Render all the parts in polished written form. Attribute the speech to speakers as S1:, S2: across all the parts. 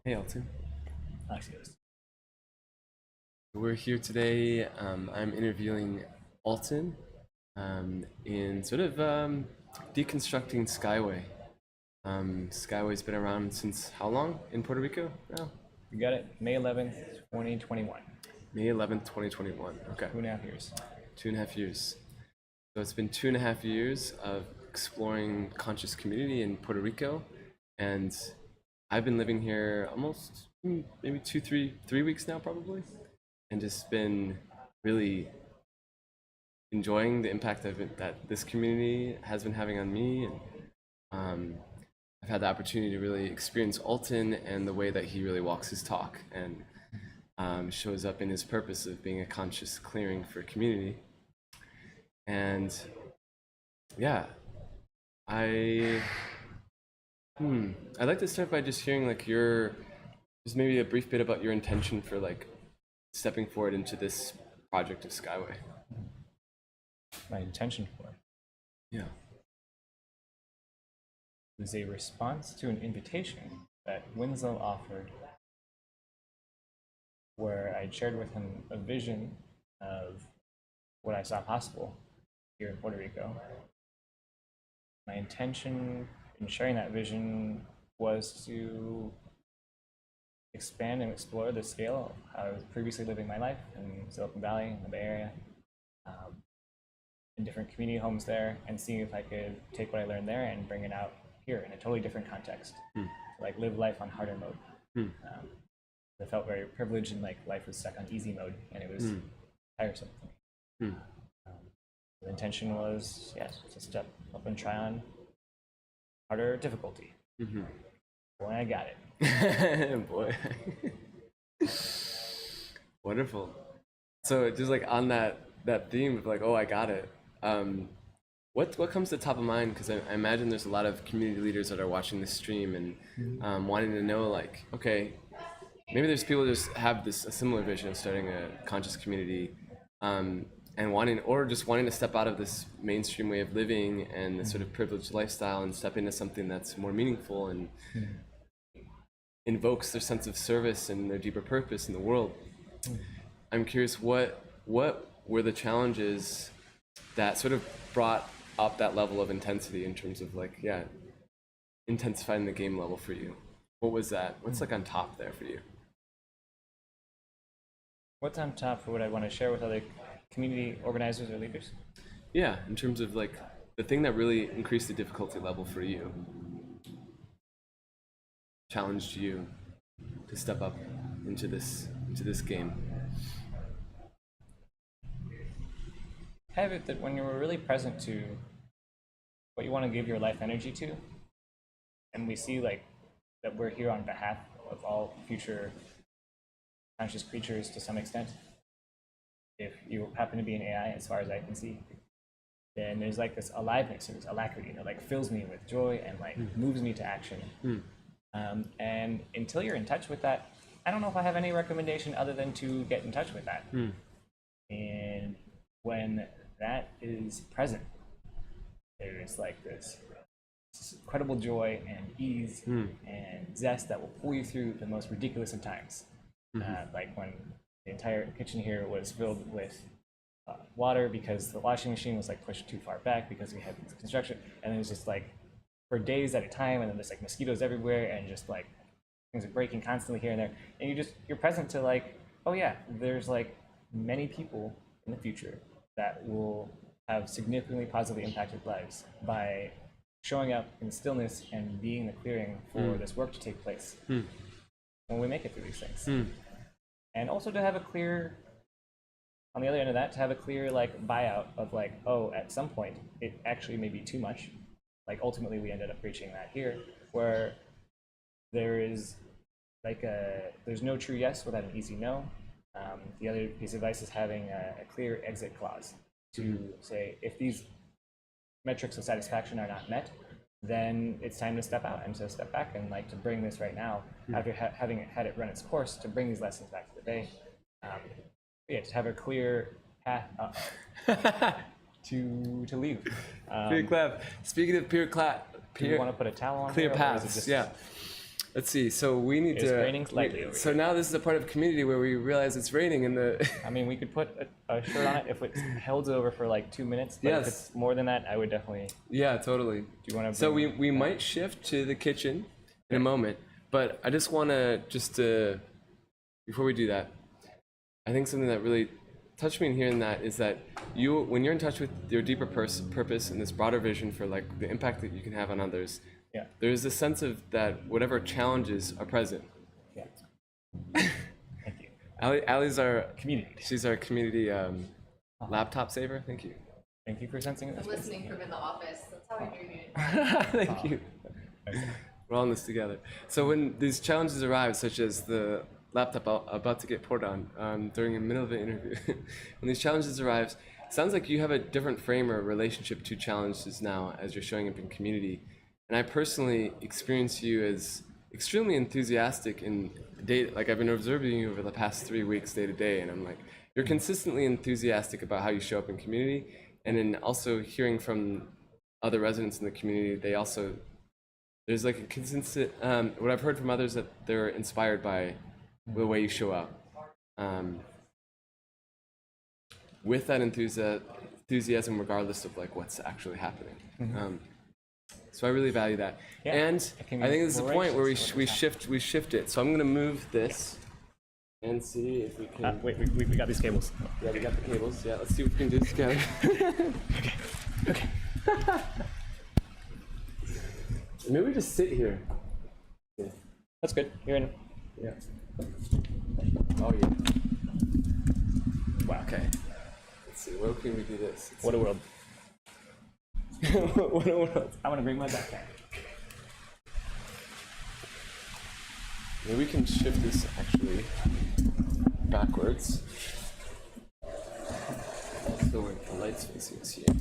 S1: Hey Alton.
S2: Axios.
S1: We're here today. I'm interviewing Alton in sort of deconstructing Skyway. Skyway's been around since how long in Puerto Rico now?
S2: You got it. May 11th, 2021.
S1: May 11th, 2021. Okay.
S2: 2.5 years.
S1: 2.5 years. So it's been 2.5 years of exploring conscious community in Puerto Rico. And I've been living here almost maybe 3 weeks now, probably. And just been really enjoying the impact that this community has been having on me. And I've had the opportunity to really experience Alton and the way that he really walks his talk and shows up in his purpose of being a conscious clearing for community. And yeah, I'd like to start by just hearing just maybe a brief bit about your intention for stepping forward into this project of Skyway.
S2: My intention for it
S1: Yeah.
S2: was a response to an invitation that Winslow offered, where I shared with him a vision of what I saw possible here in Puerto Rico. My intention in sharing that vision was to expand and explore the scale of how I was previously living my life in Silicon Valley, in the Bay Area, in different community homes there, and seeing if I could take what I learned there and bring it out here in a totally different context. Like live life on harder mode. I felt very privileged and like life was stuck on easy mode, and it was tiresome for me. The intention was, yes, to step up and try on harder difficulty. Boy, I got it.
S1: Boy. Wonderful. So just like on that theme of like, oh, I got it. What comes to the top of mind? Because I imagine there's a lot of community leaders that are watching this stream and wanting to know, like, okay, maybe there's people who just have a similar vision of starting a conscious community, and wanting to step out of this mainstream way of living and the sort of privileged lifestyle and step into something that's more meaningful and invokes their sense of service and their deeper purpose in the world. I'm curious, what were the challenges that sort of brought up that level of intensity in terms of intensifying the game level for you? What was that? What's like on top there for you?
S2: What's on top for what I want to share with other community organizers or leaders?
S1: Yeah, in terms of like the thing that really increased the difficulty level for you, challenged you to step up into this game.
S2: Have it that when you're really present to what you want to give your life energy to, and we see like that we're here on behalf of all future conscious creatures to some extent. If you happen to be an AI, as far as I can see, then there's like this aliveness or this alacrity that like fills me with joy and like moves me to action. And until you're in touch with that, I don't know if I have any recommendation other than to get in touch with that. And when that is present, there is like this incredible joy and ease and zest that will pull you through the most ridiculous of times. Like when the entire kitchen here was filled with water because the washing machine was like pushed too far back because we had this construction, and it was just like for days at a time, and then there's like mosquitoes everywhere and just like things are breaking constantly here and there, and you're present to like, oh yeah, there's like many people in the future that will have significantly positively impacted lives by showing up in stillness and being the clearing for this work to take place when we make it through these things. And also to have a clear, on the other end of that, to have a clear like buyout of like, oh, at some point it actually may be too much. Like ultimately we ended up reaching that here, where there is like there's no true yes without an easy no. The other piece of advice is having a clear exit clause to say if these metrics of satisfaction are not met, then it's time to step out and to step back and like to bring this right now after having had it run its course, to bring these lessons back to the day. To have a clear path to leave.
S1: Peer clap. Speaking of peer clap,
S2: do you want to put a towel on
S1: clear
S2: here,
S1: paths. Yeah. Let's see. So we need
S2: It's
S1: to.
S2: raining slightly over
S1: So
S2: here.
S1: now this is a part of community where we realize it's raining in the.
S2: I mean, we could put a shirt on it if it's held over for like 2 minutes. But if
S1: Yes.
S2: it's more than that, I would definitely.
S1: Yeah, totally.
S2: Do you want to?
S1: So we might shift to the kitchen in a moment, but I just want to before we do that, I think something that really touched me in hearing that is that when you're in touch with your deeper purpose and this broader vision for like the impact that you can have on others,
S2: Yeah.
S1: there's this sense of that whatever challenges are present.
S2: Yeah. Thank you.
S1: Allie's our
S2: Community.
S1: she's our community laptop saver. Thank you.
S2: Thank you for sensing it.
S3: I'm listening from in the office. That's how I knew you.
S1: Thank you. We're all in this together. So when these challenges arrive, such as the laptop about to get poured on during the middle of the interview, when these challenges arrive, it sounds like you have a different frame or relationship to challenges now as you're showing up in community. And I personally experience you as extremely enthusiastic in like I've been observing you over the past 3 weeks day to day, and I'm like, you're consistently enthusiastic about how you show up in community, and then also hearing from other residents in the community, there's like a consistent, what I've heard from others that they're inspired by the way you show up. With that enthusiasm regardless of like what's actually happening. So I really value that.
S2: Yeah,
S1: And
S2: it can
S1: I
S2: be
S1: think this is the point where we
S2: voracious
S1: shift it. So I'm gonna move this and see if we can.
S2: Wait, we got these cables.
S1: Yeah, we got the cables. Yeah, let's see what we can do together.
S2: Okay.
S1: Maybe we just sit here. Yeah.
S2: That's good. You're in.
S1: Yeah. Oh yeah.
S2: Wow.
S1: Okay. Let's see. Where can we do this?
S2: What a world.
S1: What a world.
S2: I'm gonna bring my backpack.
S1: Maybe we can shift this actually backwards. So where the light's facing us here.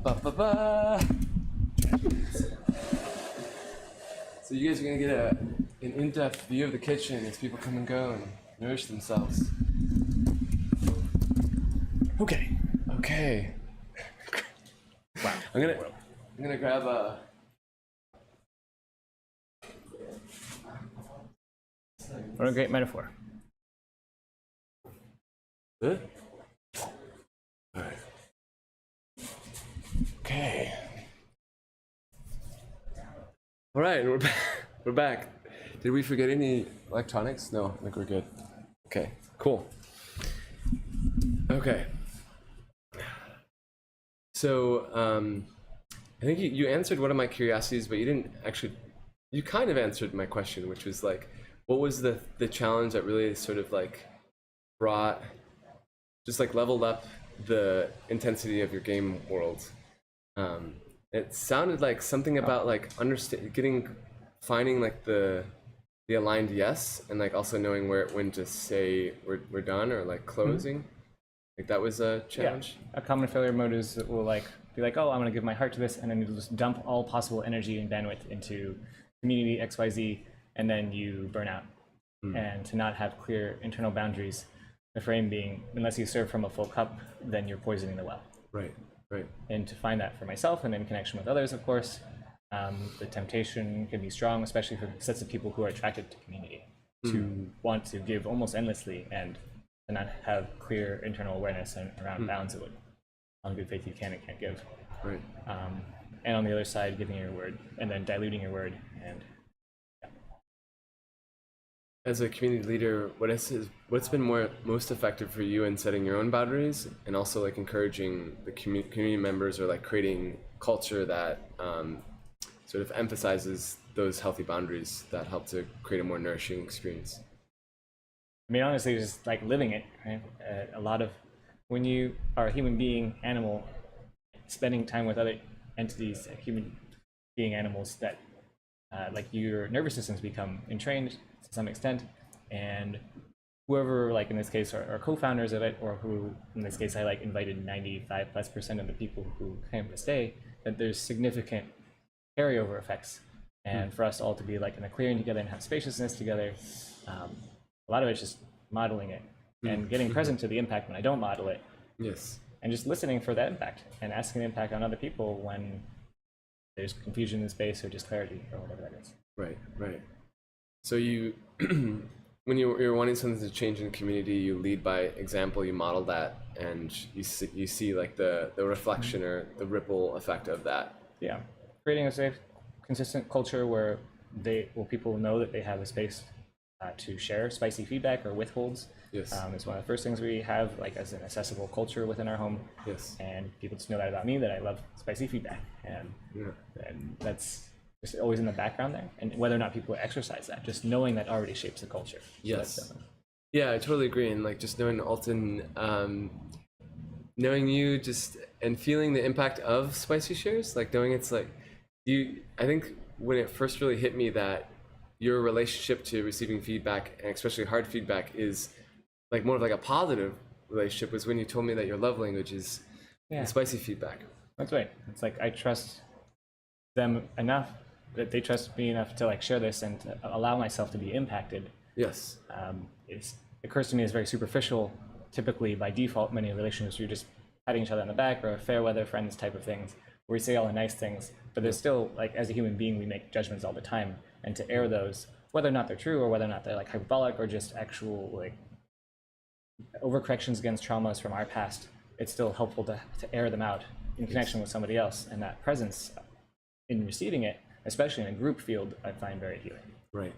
S1: Ba ba ba. So you guys are gonna get an in-depth view of the kitchen as people come and go and nourish themselves.
S2: Okay.
S1: Okay.
S2: Wow.
S1: I'm gonna grab a.
S2: What a great metaphor.
S1: Good? Alright. Okay. Alright, we're back. Did we forget any electronics? No, I think we're good. Okay, cool. Okay. So, I think you answered one of my curiosities, but you didn't actually, you kind of answered my question, which was like, what was the challenge that really sort of like brought, just like leveled up the intensity of your game world? It sounded like something about like finding like the aligned yes, and like also knowing when to say we're done or like closing. Like that was a challenge.
S2: Yeah. A common failure mode is that will like be like, oh, I'm gonna give my heart to this, and then you just dump all possible energy and bandwidth into community XYZ, and then you burn out. And to not have clear internal boundaries, the frame being, unless you serve from a full cup, then you're poisoning the well.
S1: Right.
S2: And to find that for myself and in connection with others, of course, the temptation can be strong, especially for sets of people who are attracted to community, to want to give almost endlessly and to not have clear internal awareness and around bounds of what on good faith you can and can't give.
S1: Right.
S2: And on the other side, giving your word and then diluting your word. And
S1: As a community leader, what's been most effective for you in setting your own boundaries and also like encouraging the community members or like creating culture that sort of emphasizes those healthy boundaries that help to create a more nourishing experience?
S2: I mean, honestly, just like living it, right? A lot of when you are a human being, animal, spending time with other entities, human being animals, that like your nervous systems become entrained to some extent, and whoever, like in this case, are co-founders of it, or who, in this case, I like invited 95+% of the people who came to stay, that there's significant carryover effects, and for us all to be like in a clearing together and have spaciousness together. A lot of it's just modeling it and getting present to the impact when I don't model it.
S1: Yes.
S2: And just listening for that impact and asking the impact on other people when there's confusion in space or just clarity or whatever that is.
S1: Right. So you, when you're wanting something to change in the community, you lead by example, you model that, and you see like the reflection or the ripple effect of that.
S2: Yeah, creating a safe, consistent culture where people know that they have a space to share spicy feedback or withholds.
S1: Yes.
S2: It's one of the first things we have, like, as an accessible culture within our home.
S1: Yes.
S2: And people just know that about me, that I love spicy feedback, and that's just always in the background there. And whether or not people exercise that, just knowing that already shapes the culture. So
S1: Yes. Yeah, I totally agree. And like just knowing Alton, knowing you just and feeling the impact of spicy shares, like knowing it's like I think when it first really hit me that your relationship to receiving feedback, and especially hard feedback, is like more of like a positive relationship, was when you told me that your love language is spicy feedback.
S2: That's right. It's like I trust them enough that they trust me enough to like share this and to allow myself to be impacted.
S1: Yes.
S2: It occurs to me as very superficial. Typically, by default, many relationships you're just patting each other on the back, or fair weather friends type of things, where we say all the nice things, but there's still, like, as a human being, we make judgments all the time, and to air those, whether or not they're true or whether or not they're like hyperbolic or just actual like overcorrections against traumas from our past, it's still helpful to air them out in connection with somebody else, and that presence in receiving it, especially in a group field, I find very healing.
S1: Right.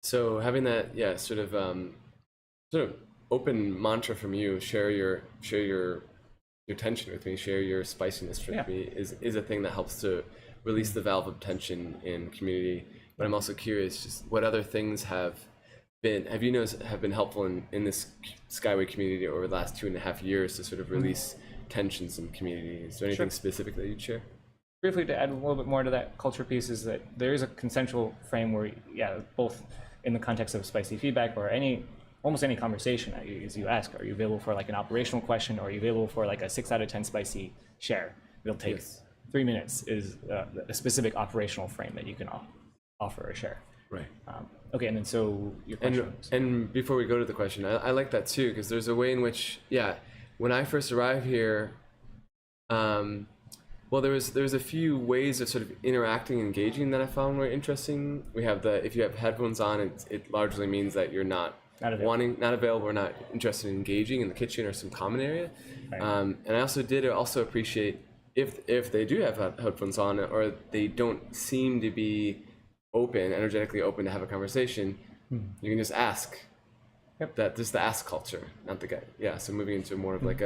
S1: So having that, sort of open mantra from you, share your tension with me, share your spiciness with me, is a thing that helps to release the valve of tension in community. But I'm also curious, just what other things have been helpful in this Skyway community over the last 2.5 years to sort of release tensions in community? Is there anything specific that you'd share?
S2: Briefly, to add a little bit more to that culture piece, is that there is a consensual frame where, both in the context of spicy feedback or almost any conversation, as you ask, are you available for like an operational question, or are you available for like a 6 out of 10 spicy share? It'll take 3 minutes is a specific operational frame that you can offer or share.
S1: Right.
S2: Okay, and then so your question.
S1: And before we go to the question, I like that too, because there's a way in which, when I first arrived here, well, there's a few ways of sort of interacting, engaging that I found very interesting. We have if you have headphones on, it largely means that you're not available or not interested in engaging in the kitchen or some common area. Right. And I also appreciate if they do have headphones on, or they don't seem to be energetically open to have a conversation, you can just ask. Yep. That just the ask culture, not the guy. Yeah. So moving into more of like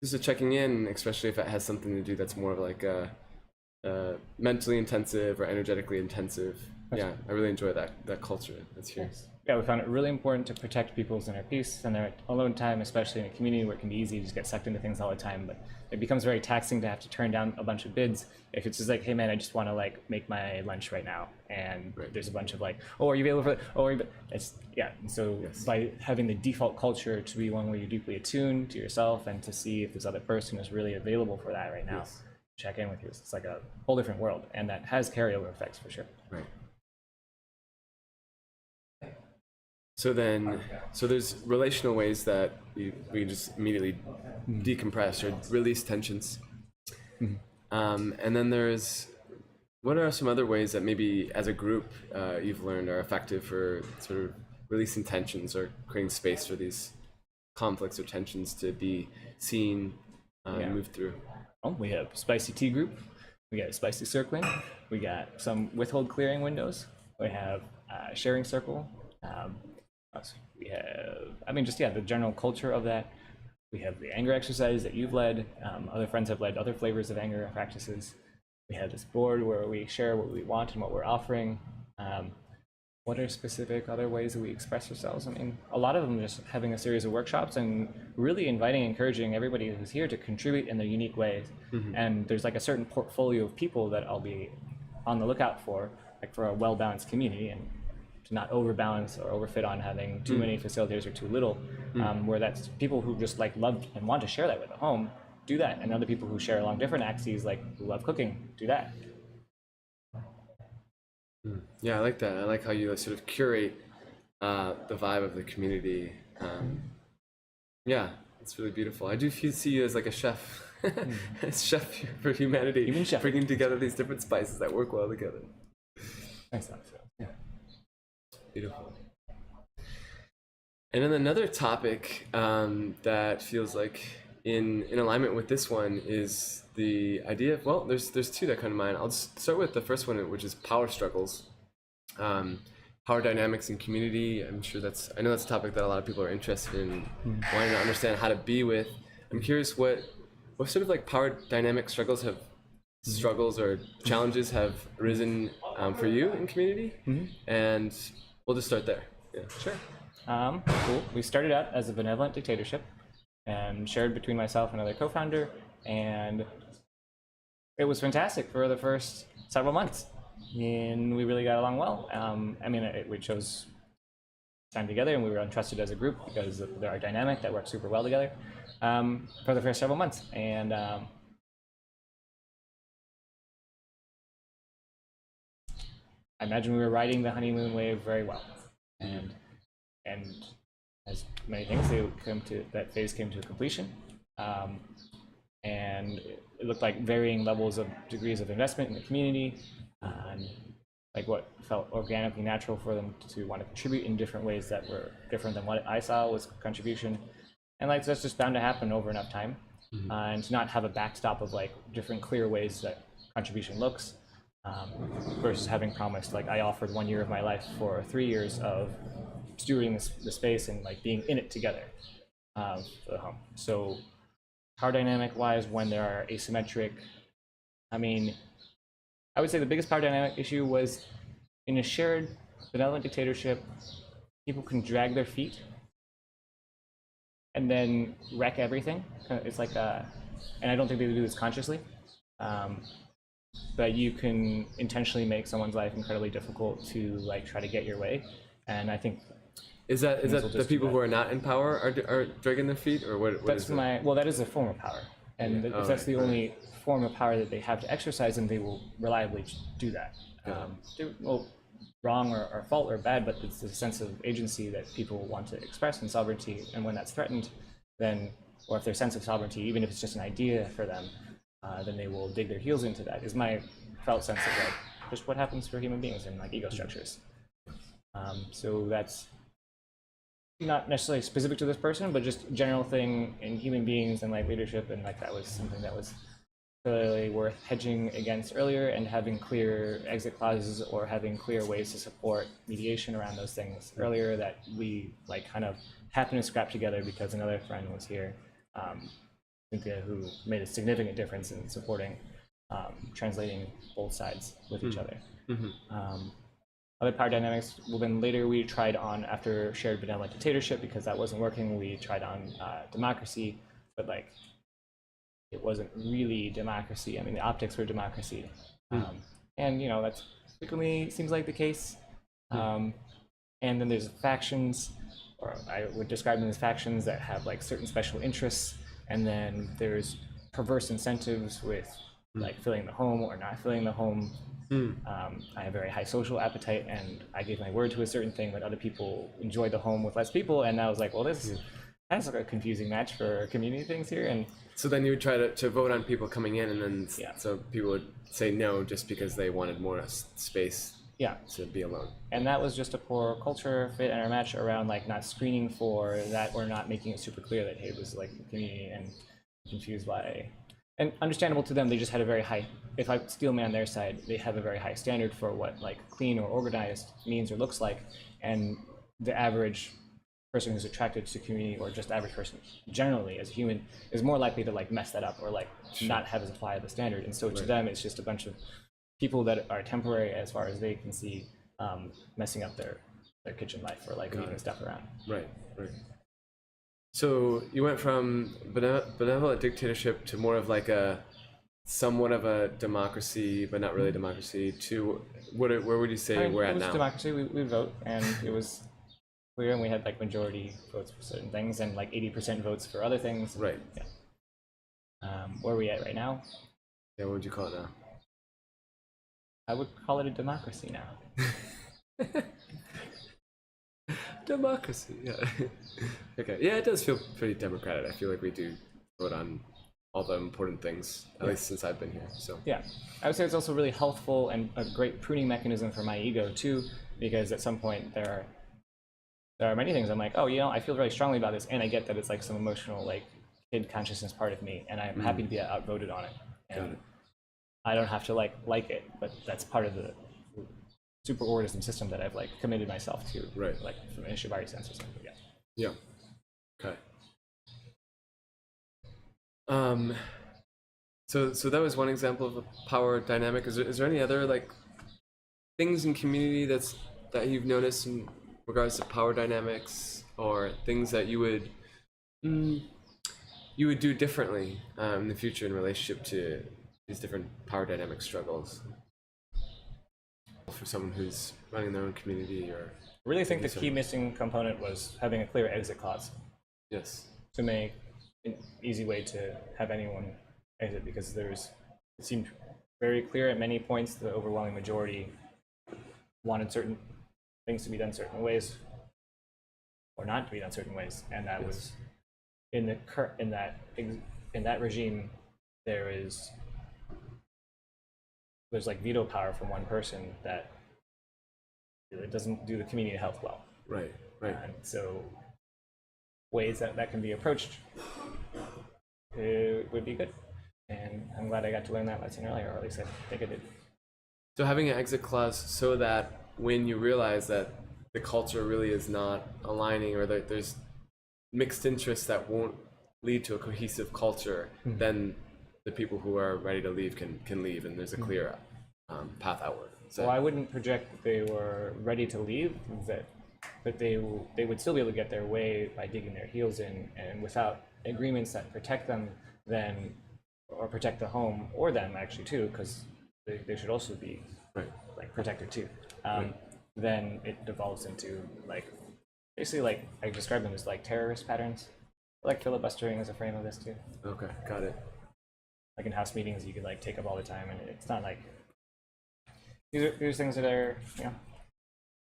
S1: just a checking in, especially if it has something to do that's more of like a mentally intensive or energetically intensive. I really enjoy that culture that's here.
S2: Yes. Yeah, we found it really important to protect people's inner peace and their alone time, especially in a community where it can be easy to just get sucked into things all the time. But it becomes very taxing to have to turn down a bunch of bids if it's just like, hey man, I just want to like make my lunch right now, and there's a bunch of like, oh, are you available for? Oh, And so by having the default culture to be one where you're deeply attuned to yourself and to see if this other person is really available for that right now, check in with you. It's like a whole different world, and that has carryover effects for sure.
S1: Right. So there's relational ways that we just immediately decompress or release tensions. And then what are some other ways that maybe as a group you've learned are effective for sort of releasing tensions or creating space for these conflicts or tensions to be seen, moved through?
S2: We have spicy tea group, we got spicy circling, we got some withhold clearing windows, we have sharing circle. We have, the general culture of that. We have the anger exercise that you've led. Other friends have led other flavors of anger practices. We have this board where we share what we want and what we're offering. What are specific other ways that we express ourselves? I mean, a lot of them are just having a series of workshops and really inviting, encouraging everybody who's here to contribute in their unique ways. And there's like a certain portfolio of people that I'll be on the lookout for, like for a well-balanced community, and to not overbalance or overfit on having too many facilitators or too little, where that's people who just like love and want to share that with the home, do that. And other people who share along different axes, like who love cooking, do that.
S1: Yeah, I like that. I like how you sort of curate the vibe of the community. It's really beautiful. I do see you as like a chef, chef for humanity,
S2: Even chef.
S1: bringing together these different spices that work well together.
S2: Thanks, yeah.
S1: Beautiful. And then another topic that feels like in alignment with this one is the idea of, well, there's two that come to mind. I'll just start with the first one, which is power struggles, power dynamics in community. I know that's a topic that a lot of people are interested in, wanting to understand how to be with. I'm curious what sort of like power dynamic struggles or challenges have arisen for you in community, and we'll just start there. Yeah.
S2: Sure. Cool. We started out as a benevolent dictatorship and shared between myself and another co-founder, and it was fantastic for the first several months. And we really got along well. We chose time together, and we were untrusted as a group because of our dynamic that worked super well together for the first several months. And I imagine we were riding the honeymoon wave very well. And as many things, that phase came to completion. And it looked like varying levels of degrees of investment in the community, and like what felt organically natural for them to want to contribute in different ways that were different than what I saw was contribution. And like that's just bound to happen over enough time, and to not have a backstop of like different clear ways that contribution looks, versus having promised, like I offered 1 year of my life for 3 years of stewarding the space and like being in it together for the home. So power dynamic wise, when there are asymmetric, I would say the biggest power dynamic issue was in a shared benevolent dictatorship, people can drag their feet and then wreck everything. It's like and I don't think they do this consciously, but you can intentionally make someone's life incredibly difficult to like try to get your way. And I think
S1: Is that the people who are not in power are dragging their feet, or what?
S2: That is a form of power, and if that's the only form of power that they have to exercise, then they will reliably do that. Wrong or fault or bad, but it's a sense of agency that people want to express in sovereignty, and when that's threatened, then, or if their sense of sovereignty, even if it's just an idea for them, then they will dig their heels into that. Is my felt sense of like just what happens for human beings in like ego structures. So that's not necessarily specific to this person, but just general thing in human beings and like leadership, and like that was something that was clearly worth hedging against earlier, and having clear exit clauses or having clear ways to support mediation around those things earlier that we like kind of happened to scrap together because another friend was here, Cynthia, who made a significant difference in supporting translating both sides with each other. Other power dynamics, well, then later we tried on, after shared benevolent dictatorship, because that wasn't working, we tried on democracy, but like it wasn't really democracy. The optics were democracy. And that's frequently seems like the case. And then there's factions, or I would describe them as factions that have like certain special interests, and then there's perverse incentives with like filling the home or not filling the home. I have very high social appetite, and I gave my word to a certain thing, but other people enjoy the home with less people, and I was like, well, this that's like a confusing match for community things here. And
S1: so then you would try to vote on people coming in, and then so people would say no just because they wanted more space to be alone.
S2: And that was just a poor culture fit and our match around like not screening for that, or not making it super clear that hey, it was like a community, and confused by. And understandable to them, they just had a very high, if I steel man their side, they have a very high standard for what like clean or organized means or looks like. And the average person who's attracted to community, or just average person generally as a human, is more likely to like mess that up or like not have as apply the standard. And so to them, it's just a bunch of people that are temporary as far as they can see, messing up their kitchen life or like moving stuff around.
S1: Right. So you went from benevolent dictatorship to more of like a somewhat of a democracy, but not really democracy, to where would you say we're at now?
S2: Democracy. We vote, and it was clear, and we had like majority votes for certain things and like 80% votes for other things.
S1: Right.
S2: Yeah. Where are we at right now?
S1: Yeah, what would you call it now?
S2: I would call it a democracy now.
S1: Democracy, yeah. Okay, yeah, it does feel pretty democratic. I feel like we do vote on all the important things, at least since I've been here. So
S2: yeah, I would say it's also really healthful and a great pruning mechanism for my ego too, because at some point there are many things I'm like, oh, I feel really strongly about this, and I get that it's like some emotional like kid consciousness part of me, and I'm happy to be outvoted on it. And
S1: Got it.
S2: I don't have to like it, but that's part of the superorganism system that I've like committed myself to,
S1: Right.
S2: like from an Ishibari sense or something. Yeah.
S1: Yeah. Okay. So that was one example of a power dynamic. Is there any other like things in community that you've noticed in regards to power dynamics, or things that you would do differently in the future in relationship to these different power dynamic struggles for someone who's running their own community? Or
S2: I really think the key missing component was having a clear exit clause
S1: yes.
S2: to make an easy way to have anyone exit, because it seemed very clear at many points the overwhelming majority wanted certain things to be done certain ways or not to be done certain ways, and that was in that regime there's like veto power from one person that it doesn't do the community health well.
S1: Right.
S2: And so ways that can be approached would be good. And I'm glad I got to learn that lesson earlier, or at least I think I did.
S1: So having an exit clause so that when you realize that the culture really is not aligning, or that there's mixed interests that won't lead to a cohesive culture, then the people who are ready to leave can leave, and there's a clear path outward.
S2: Well, I wouldn't project that they were ready to leave, but they would still be able to get their way by digging their heels in, and without agreements that protect them, then or protect the home or them actually too, because they should also be like protected too. Then it devolves into like basically like I describe them as like terrorist patterns, like filibustering as a frame of this too.
S1: Okay, got it.
S2: Like in house meetings, you could like take up all the time, and it's not like these are things that are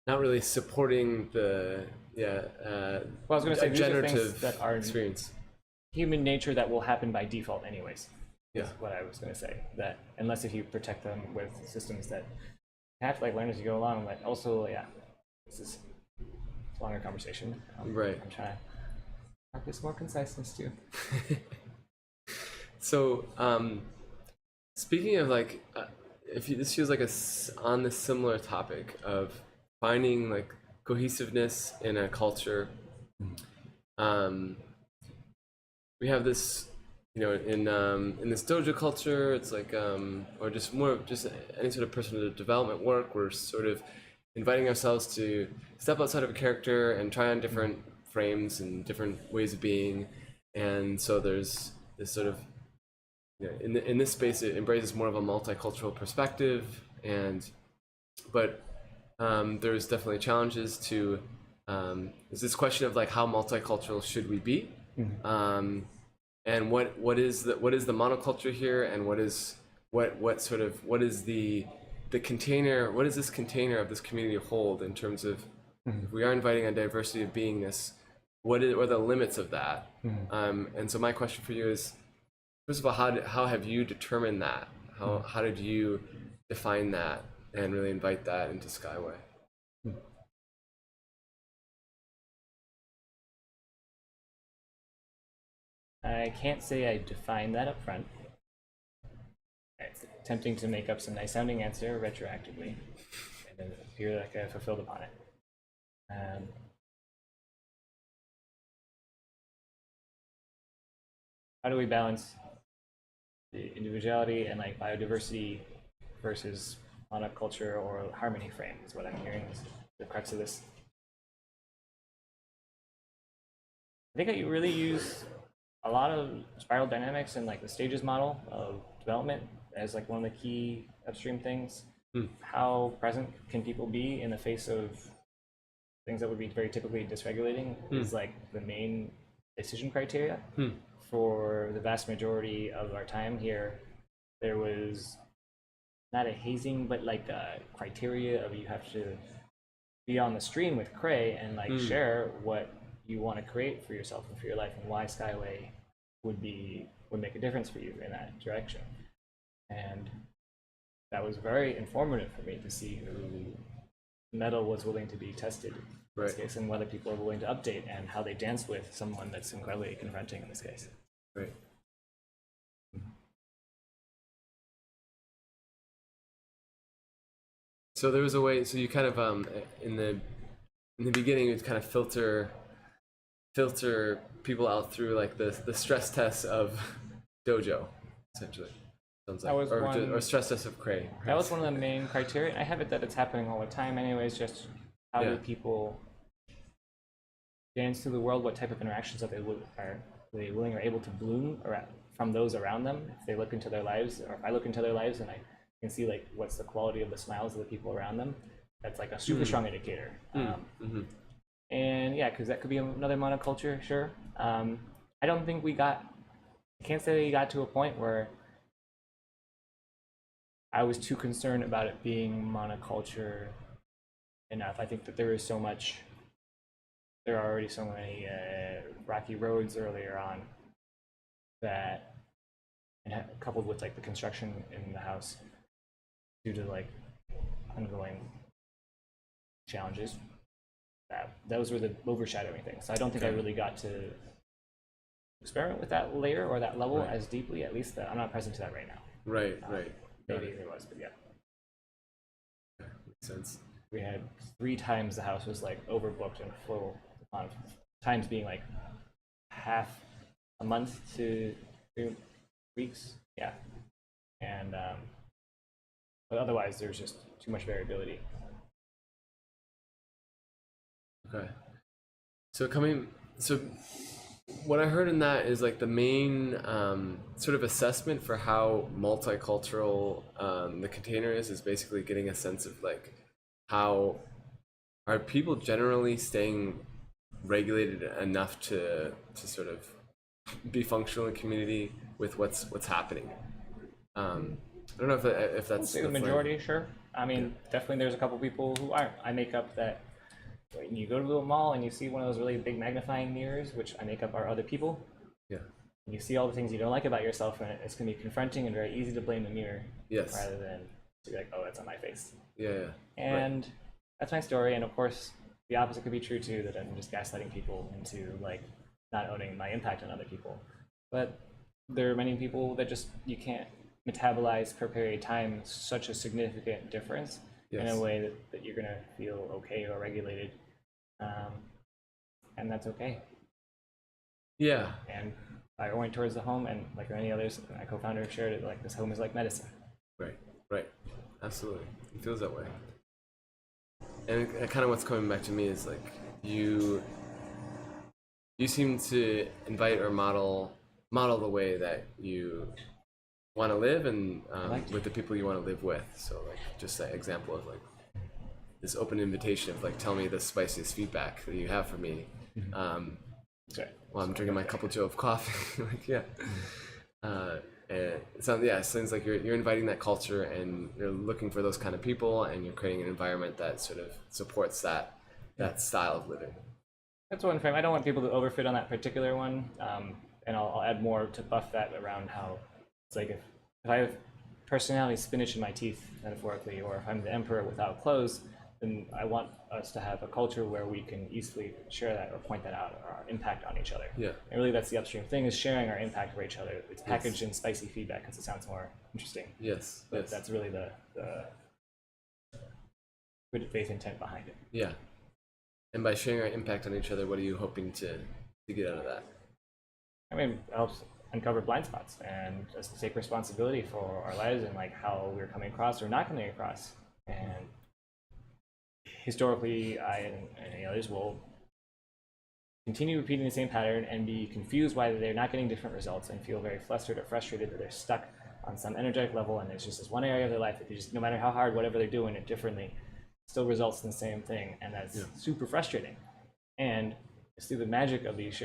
S1: not really supporting the
S2: well, I was going to say these are things
S1: generative
S2: that are
S1: experience.
S2: human nature that will happen by default anyways.
S1: Yeah.
S2: Is what I was going to say, that unless if you protect them with systems that you have to like learn as you go along, but also this is a longer conversation.
S1: Right.
S2: I'm trying to practice more conciseness too.
S1: So speaking of like this feels like on this similar topic of finding like cohesiveness in a culture. We have this, in this dojo culture, it's like or just more of just any sort of personal development work, we're sort of inviting ourselves to step outside of a character and try on different frames and different ways of being. And so there's this sort of, in this space, it embraces more of a multicultural perspective, but there's definitely challenges to there's this question of like how multicultural should we be, and what is the monoculture here, and what is the container, what does this container of this community hold in terms of if we are inviting a diversity of beingness, what are the limits of that? And so my question for you is, first of all, how have you determined that? How did you define that and really invite that into Skyway?
S2: I can't say I defined that up front. It's tempting to make up some nice sounding answer retroactively and then appear like I fulfilled upon it. How do we balance the individuality and like biodiversity versus monoculture or harmony frame is what I'm hearing is the crux of this. I think I really use a lot of spiral dynamics and like the stages model of development as like one of the key upstream things. How present can people be in the face of things that would be very typically dysregulating is like the main decision criteria. For the vast majority of our time here, there was not a hazing, but like a criteria of you have to be on the stream with Cray and like share what you want to create for yourself and for your life, and why Skyway would make a difference for you in that direction. And that was very informative for me to see who metal was willing to be tested in this
S1: Right.
S2: case, and whether people are willing to update and how they dance with someone that's incredibly confronting in this case.
S1: Right. So there was a way. So you kind of in the beginning, you'd kind of filter people out through like the stress tests of dojo, essentially. Sounds like,
S2: That was
S1: or stress tests of Cray.
S2: That was one of the main criteria. I have it that it's happening all the time anyways, just how
S1: Yeah.
S2: do people dance through the world, what type of interactions are they willing or able to bloom from those around them? If they look into their lives, or if I look into their lives and I can see like what's the quality of the smiles of the people around them, that's like a super strong indicator. And yeah, because that could be another monoculture, sure. I don't think I can't say we got to a point where I was too concerned about it being monoculture enough. I think that there are already so many rocky roads earlier on that, and coupled with like the construction in the house due to like ongoing challenges, that those were the overshadowing things. So I don't think I really got to experiment with that layer or that level as deeply, at least that I'm not present to that right now.
S1: Right.
S2: Maybe there was, but yeah.
S1: Makes sense.
S2: We had 3 times the house was like overbooked and full on times being like half a month to 2 weeks. Yeah. And but otherwise there's just too much variability.
S1: Okay. So what I heard in that is like the main sort of assessment for how multicultural the container is basically getting a sense of like how are people generally staying regulated enough to sort of be functional in community with what's happening. I don't know if that's
S2: The majority, sure. I mean, definitely there's a couple people who aren't. I make up that when you go to a mall and you see one of those really big magnifying mirrors, which I make up are other people,
S1: Yeah.
S2: and you see all the things you don't like about yourself, and it's going to be confronting and very easy to blame the mirror
S1: Yes.
S2: rather than to be like, oh, that's on my face.
S1: Yeah.
S2: And that's my story. And of course, the opposite could be true too, that I'm just gaslighting people into like not owning my impact on other people. But there are many people that just you can't metabolize per period of time such a significant difference in
S1: Yes.
S2: a way that you're gonna feel okay or regulated, and that's okay.
S1: Yeah.
S2: And I orient towards the home, and like many others, my co-founder shared it. Like this home is like medicine.
S1: Right. Absolutely. It feels that way. And kind of what's coming back to me is like you seem to invite or model the way that you want to live and with the people you want to live with. So like just that example of like this open invitation of like tell me the spiciest feedback that you have for me while I'm drinking my cup of Joe of coffee. Like and it sounds like you're inviting that culture and you're looking for those kind of people and you're creating an environment that sort of supports that style of living.
S2: That's one frame. I don't want people to overfit on that particular one, and I'll add more to buff that around how it's like if I have personality spinach in my teeth, metaphorically, or if I'm the emperor without clothes, then I want us to have a culture where we can easily share that or point that out or our impact on each other.
S1: Yeah.
S2: And really that's the upstream thing, is sharing our impact for each other. It's packaged in spicy feedback because it sounds more interesting.
S1: Yes.
S2: But that's really the good faith intent behind it.
S1: Yeah. And by sharing our impact on each other, what are you hoping to get out of that?
S2: I mean, it helps uncover blind spots and just take responsibility for our lives and like how we're coming across or not coming across. And historically, I and any others will continue repeating the same pattern and be confused why they're not getting different results and feel very flustered or frustrated that they're stuck on some energetic level and there's just this one area of their life that they just, no matter how hard, whatever they're doing it differently, still results in the same thing, and that's super frustrating. And it's through the magic of these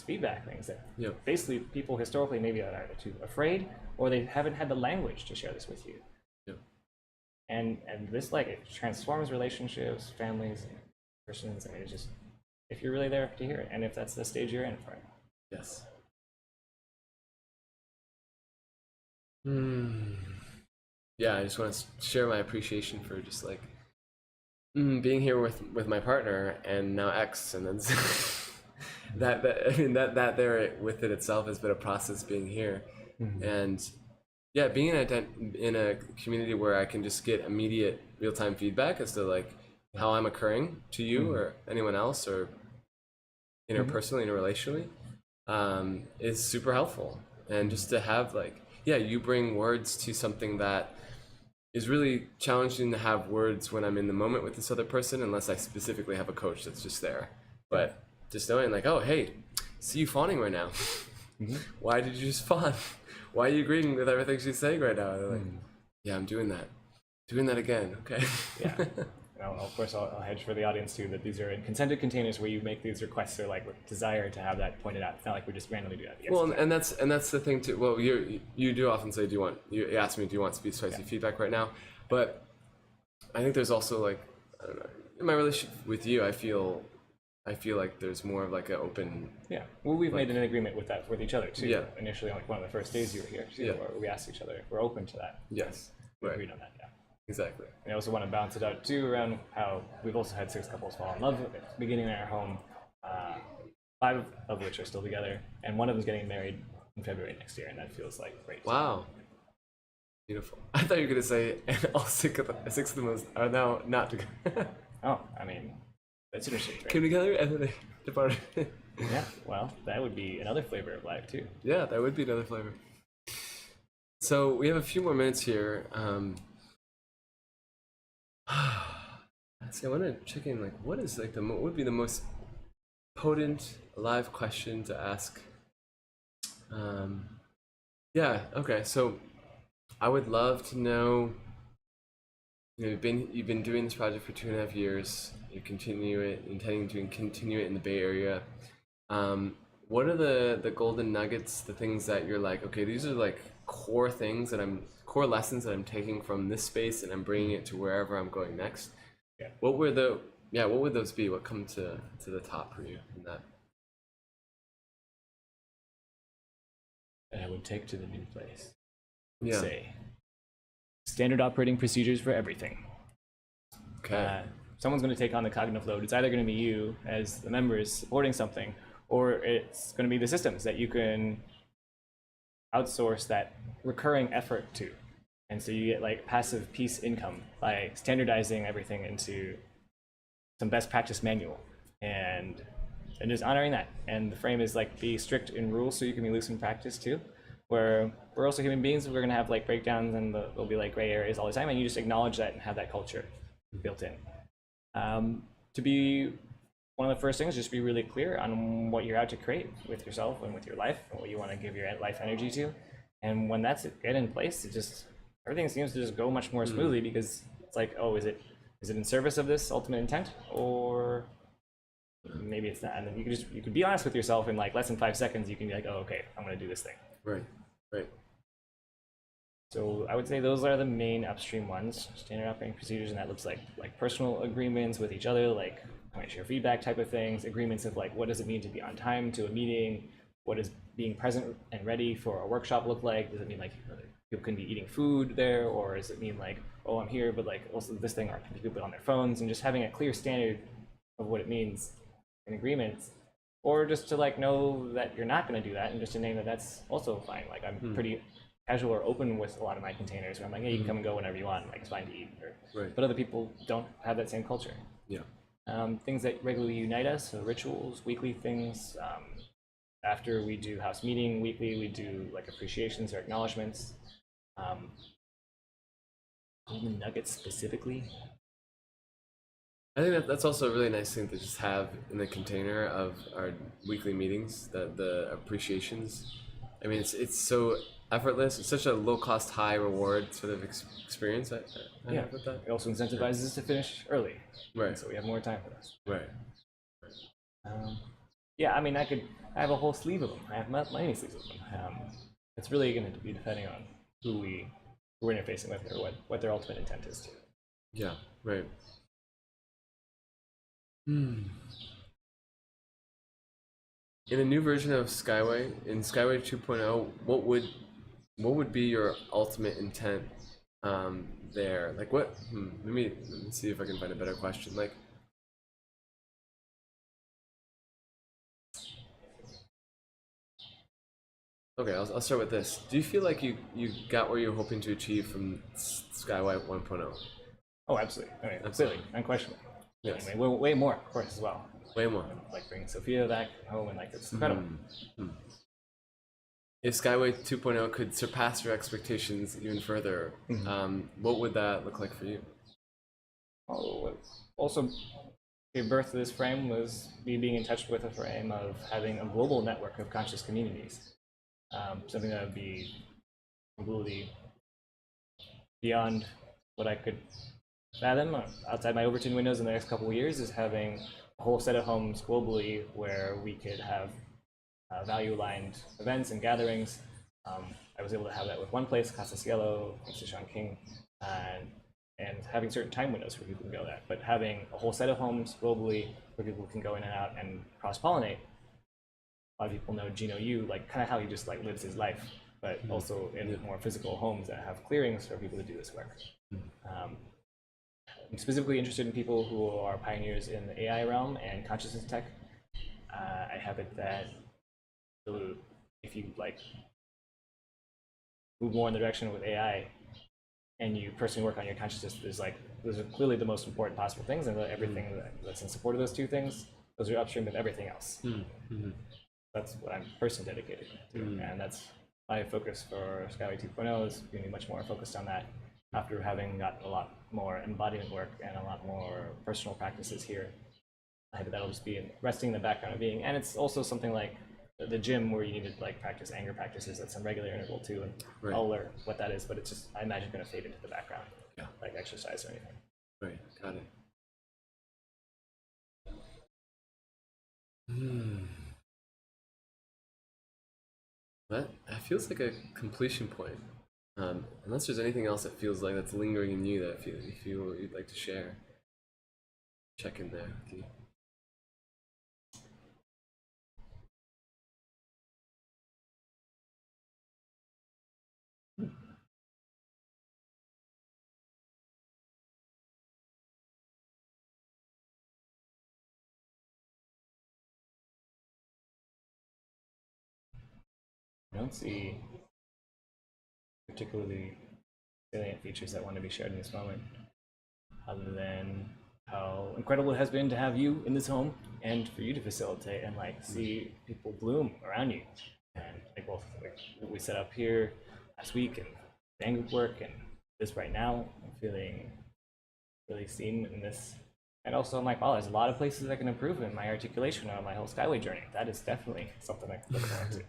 S2: feedback things that basically people historically maybe are either too afraid or they haven't had the language to share this with you. And this like it transforms relationships, families, and persons. I mean, it's just if you're really there to hear it, and if that's the stage you're in for it.
S1: Yes. Yeah, I just want to share my appreciation for just like being here with my partner and now ex, and then that I mean that there with it itself has been a process being here, and yeah, being in a community where I can just get immediate real-time feedback as to like how I'm occurring to you or anyone else, or interpersonally and relationally, is super helpful. And just to have like, yeah, you bring words to something that is really challenging to have words when I'm in the moment with this other person, unless I specifically have a coach that's just there. But just knowing like, oh, hey, see you fawning right now. Why did you just fawn? Why are you agreeing with everything she's saying right now? And they're like, yeah, I'm doing that. Doing that again, okay.
S2: Yeah. And of course, I'll hedge for the audience too that these are in consented containers where you make these requests or like with desire to have that pointed out. It's not like we just randomly do that. Yes,
S1: Well, and that's the thing too. Well, you do often say, you ask me, do you want spicy feedback right now? But I think there's also like, I don't know, in my relationship with you, I feel like there's more of like an open.
S2: Yeah. Well, we've made an agreement with that with each other too.
S1: Yeah.
S2: Initially, on like one of the first days you were here, too, where we asked each other if we're open to that.
S1: Yes.
S2: We
S1: Right.
S2: agreed on that. Yeah.
S1: Exactly.
S2: And I also want to balance it out too around how we've also had 6 couples fall in love beginning in our home, 5 of which are still together, and one of them's getting married in February next year, and that feels like great.
S1: Wow. Beautiful. I thought you were gonna say, and all 6 of them are now not together.
S2: Oh, I mean, that's interesting, right?
S1: Came together and then they departed.
S2: Yeah, well, that would be another flavor of life too.
S1: Yeah, that would be another flavor. So we have a few more minutes here. See, I want to check in. Like, what is like what would be the most potent live question to ask? Yeah. Okay. So I would love to know. You've been doing this project for 2.5 years. You intending to continue it in the Bay Area. What are the golden nuggets, the things that you're like, okay, these are like core lessons that I'm taking from this space and I'm bringing it to wherever I'm going next.
S2: Yeah.
S1: What would those be? What come to the top for you in that?
S2: That I would take to the new place.
S1: Yeah.
S2: Say, standard operating procedures for everything.
S1: Okay.
S2: Someone's going to take on the cognitive load. It's either going to be you as the members supporting something, or it's going to be the systems that you can outsource that recurring effort to. And so you get like passive piece income by standardizing everything into some best practice manual and just honoring that. And the frame is like be strict in rules so you can be loose in practice too, where we're also human beings. We're going to have like breakdowns and there'll be like gray areas all the time, and you just acknowledge that and have that culture built in. To be one of the first things, just be really clear on what you're out to create with yourself and with your life, and what you want to give your life energy to. And when that's in place, everything seems to just go much more smoothly, because it's like, oh, is it in service of this ultimate intent, or maybe it's not? And then you could be honest with yourself in like less than 5 seconds. You can be like, oh, okay, I'm going to do this thing.
S1: Right.
S2: So I would say those are the main upstream ones, standard operating procedures, and that looks like personal agreements with each other, like how I share feedback type of things, agreements of like what does it mean to be on time to a meeting, what does being present and ready for a workshop look like? Does it mean like people can be eating food there, or does it mean like, oh, I'm here, but like also this thing, or can people be on their phones? And just having a clear standard of what it means in agreements, or just to like know that you're not going to do that, and just to name that that's also fine. Like I'm pretty casual or open with a lot of my containers, where I'm like, hey, you can come and go whenever you want, like it's fine to eat. But other people don't have that same culture.
S1: Yeah.
S2: Things that regularly unite us, so rituals, weekly things. After we do house meeting weekly, we do like appreciations or acknowledgements. Golden nuggets specifically.
S1: I think that's also a really nice thing to just have in the container of our weekly meetings, the appreciations. I mean, it's so effortless. It's such a low-cost, high-reward sort of experience. I have with that.
S2: It also incentivizes us to finish early.
S1: Right.
S2: So we have more time for this.
S1: Right.
S2: Yeah, I mean, I have a whole sleeve of them. I have many sleeves of them. It's really going to be depending on who we're interfacing with, or what their ultimate intent is too.
S1: Yeah. Right. In a new version of Skyway, in Skyway 2.0, what would be your ultimate intent there? Like what? Let me see if I can find a better question. Like, okay, I'll start with this. Do you feel like you got where you're hoping to achieve from Skyway 1.0?
S2: Oh, absolutely. I mean, absolutely, unquestionably.
S1: Yes.
S2: I mean, way more, of course, as well.
S1: Way more.
S2: Like bringing Sophia back home, and like it's incredible.
S1: If Skyway 2.0 could surpass your expectations even further, what would that look like for you?
S2: Oh, also, the birth of this frame was me being in touch with a frame of having a global network of conscious communities. Something that would be completely beyond what I could fathom outside my Overton windows in the next couple of years, is having a whole set of homes globally where we could have value-aligned events and gatherings. I was able to have that with one place, Casa Cielo, thanks to Sean King, and having certain time windows where people can go that. But having a whole set of homes globally where people can go in and out and cross-pollinate. A lot of people know Gino Yu, like kind of how he just like lives his life, but also in more physical homes that have clearings for people to do this work. I'm specifically interested in people who are pioneers in the AI realm and consciousness tech. I have it that if you like move more in the direction with AI and you personally work on your consciousness, those are clearly the most important possible things, and everything that's in support of those two things, those are upstream of everything else. That's what I'm personally dedicated to, and that's my focus for Skyway 2.0 is going to be much more focused on that after having gotten a lot more embodiment work and a lot more personal practices here. I hope that'll just be resting in the background of being, and it's also something like the gym where you need to like practice anger practices at some regular interval too, and I'll learn what that is, but it's just, I imagine, going to fade into the background, like exercise or anything.
S1: Right, got it. That feels like a completion point. Unless there's anything else that feels like that's lingering in you that you feel you'd like to share. Check in there. Okay.
S2: I don't see particularly salient features that want to be shared in this moment, other than how incredible it has been to have you in this home and for you to facilitate and like see people bloom around you. And like both like what we set up here last week and the group work and this right now, I'm feeling really seen in this. And also I'm like, oh, there's a lot of places I can improve in my articulation on my whole Skyway journey. That is definitely something I can look forward to.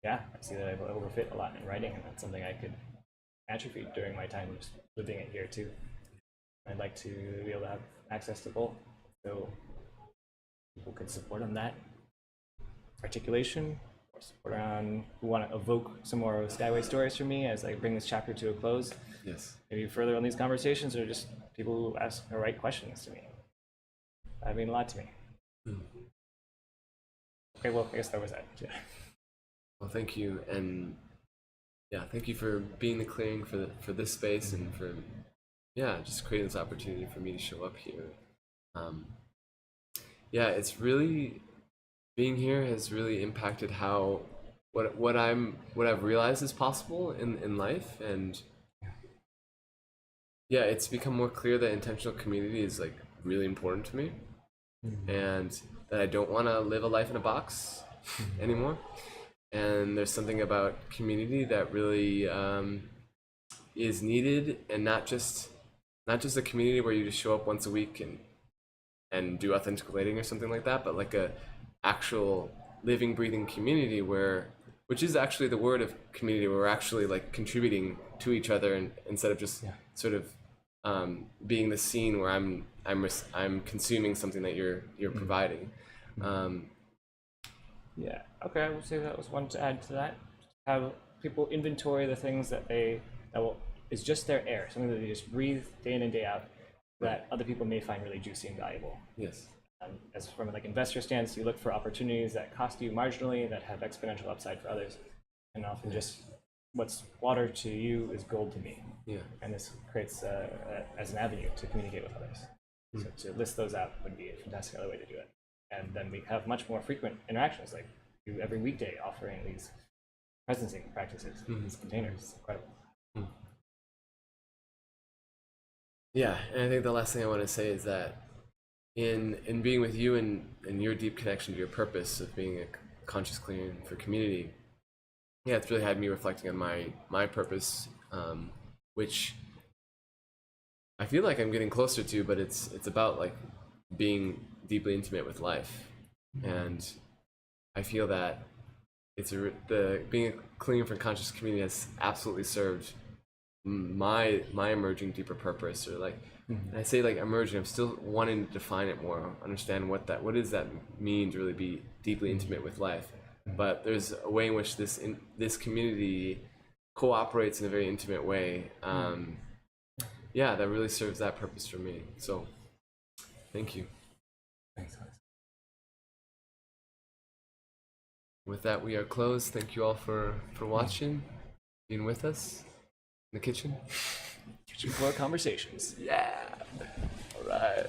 S2: Yeah, I see that I've overfit a lot in writing, and that's something I could atrophy during my time just living it here too. I'd like to be able to have access to both, so people could support on that articulation, or support around who want to evoke some more Skyway stories from me as I bring this chapter to a close.
S1: Yes.
S2: Maybe further on these conversations, or just people who ask or write questions to me. That mean a lot to me. Okay, well, I guess that was that. Yeah.
S1: Well, thank you, and yeah, thank you for being the clearing for this space and for just creating this opportunity for me to show up here. It's really, being here has really impacted how what I've realized is possible in life, and it's become more clear that intentional community is like really important to me, and that I don't want to live a life in a box anymore. And there's something about community that really is needed, and not just a community where you just show up once a week and do authentic relating or something like that, but like a actual living, breathing community which is actually the word of community, where we're actually like contributing to each other, and instead of just sort of being the scene where I'm consuming something that you're providing.
S2: Yeah, okay, I would say that was one to add to that. Have people inventory the things that is just their air, something that they just breathe day in and day out, that other people may find really juicy and valuable.
S1: Yes.
S2: As from an investor stance, you look for opportunities that cost you marginally, that have exponential upside for others, and often just what's water to you is gold to me.
S1: Yeah.
S2: And this creates as an avenue to communicate with others. So to list those out would be a fantastic other way to do it. And then we have much more frequent interactions, like you every weekday offering these presencing practices, these containers. It's incredible.
S1: Yeah, and I think the last thing I want to say is that in being with you and your deep connection to your purpose of being a conscious clearing for community, yeah, it's really had me reflecting on my purpose, which I feel like I'm getting closer to, but it's about like being deeply intimate with life, and I feel that the being a clearing for conscious community has absolutely served my emerging deeper purpose, or like, and I say like emerging, I'm still wanting to define it more, understand what does that mean to really be deeply intimate with life. But there's a way in which this community cooperates in a very intimate way. Yeah, that really serves that purpose for me. So, thank you.
S2: Thanks, Alex.
S1: With that, we are closed. Thank you all for watching, being with us in the kitchen.
S2: Kitchen floor conversations.
S1: Yeah. All right.